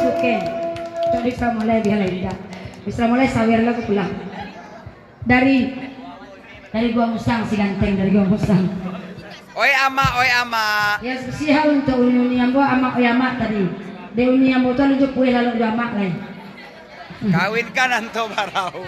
suke. Cok bisa mulai biar lagi dah. Bisa mulai sawer lah pulang. Dari gua musang si ganteng dari gua musang. Oi ama. Ya spesial untuk uni ambo ama oi ama tadi. De uni ambo tu lunjuk puih lalu dua ama lain. Kawinkan anto barau.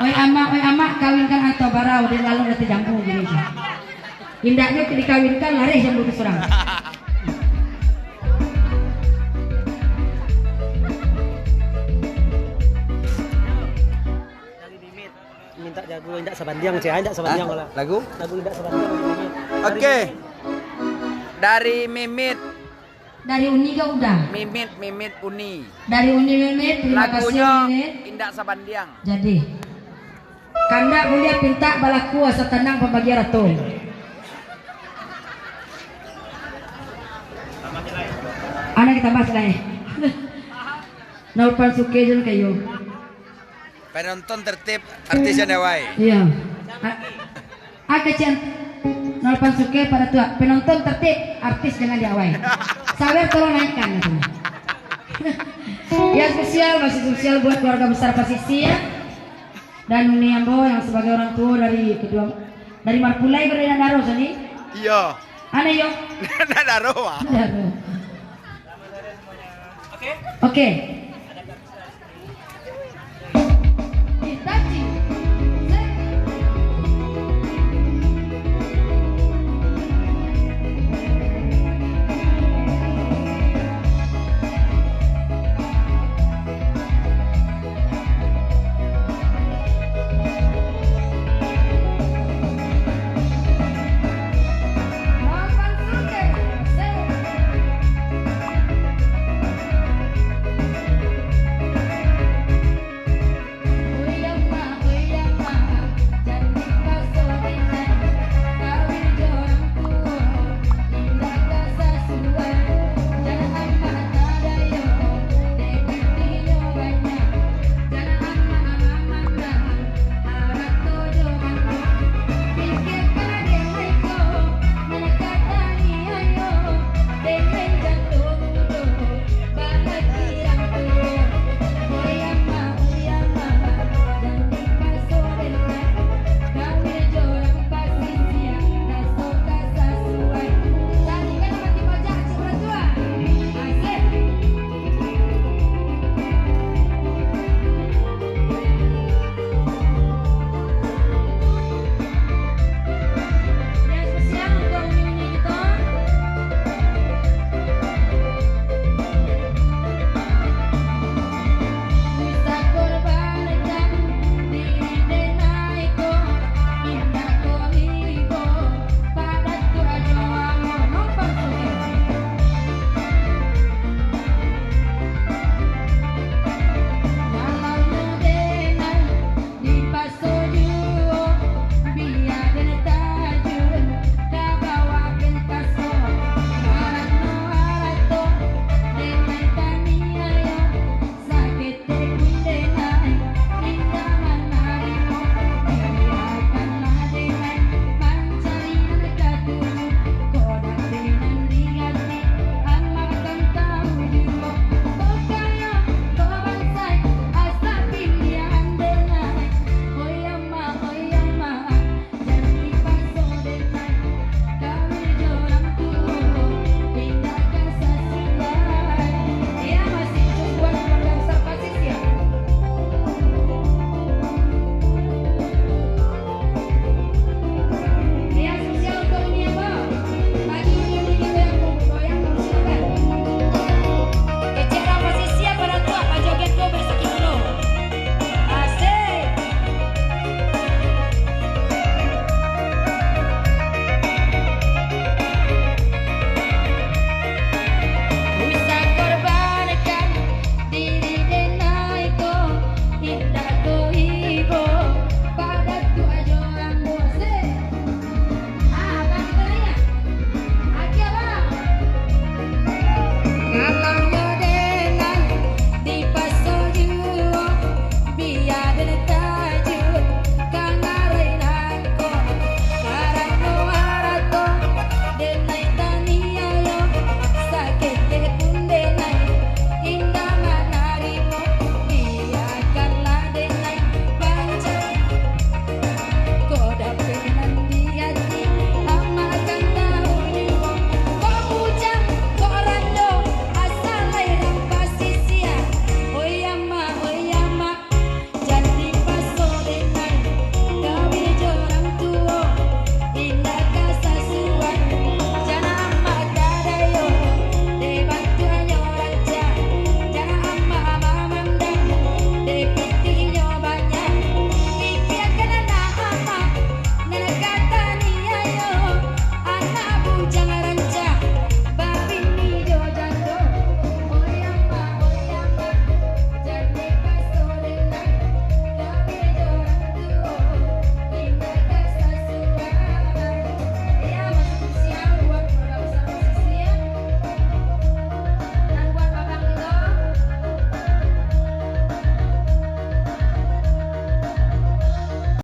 Oi ama kawinkan atau barau di lalu nanti jambu gini. Indahnya dikawinkan lari jambu ke surang. Minta jago indak sabandiang sih, indak sabandiang lah. Lagu? Lagu indak sabandiang. Oke. Dari Mimit. Dari uni ke udah. Mimit Uni. Dari uni Mimit, terima kasih Lagunya Mimit. Indak Sabandiang. Jadi, kanda mulia pinta balaku asa tenang pembagi ratu. Anak kita mas lah. Naupan sukejon kayo. Penonton tertib artisan dewai. Iya. Kecian naupan suke pada tua. Penonton tertib artis jangan diawai. Sawer tolong naikkan. Ya spesial masih spesial buat keluarga besar Pasisi ya. Dan Uni Ambo yang sebagai orang tua dari kedua dari Marpulai berada Daro sini. Iya. Ana yo. Nadaro. Daro. Oke.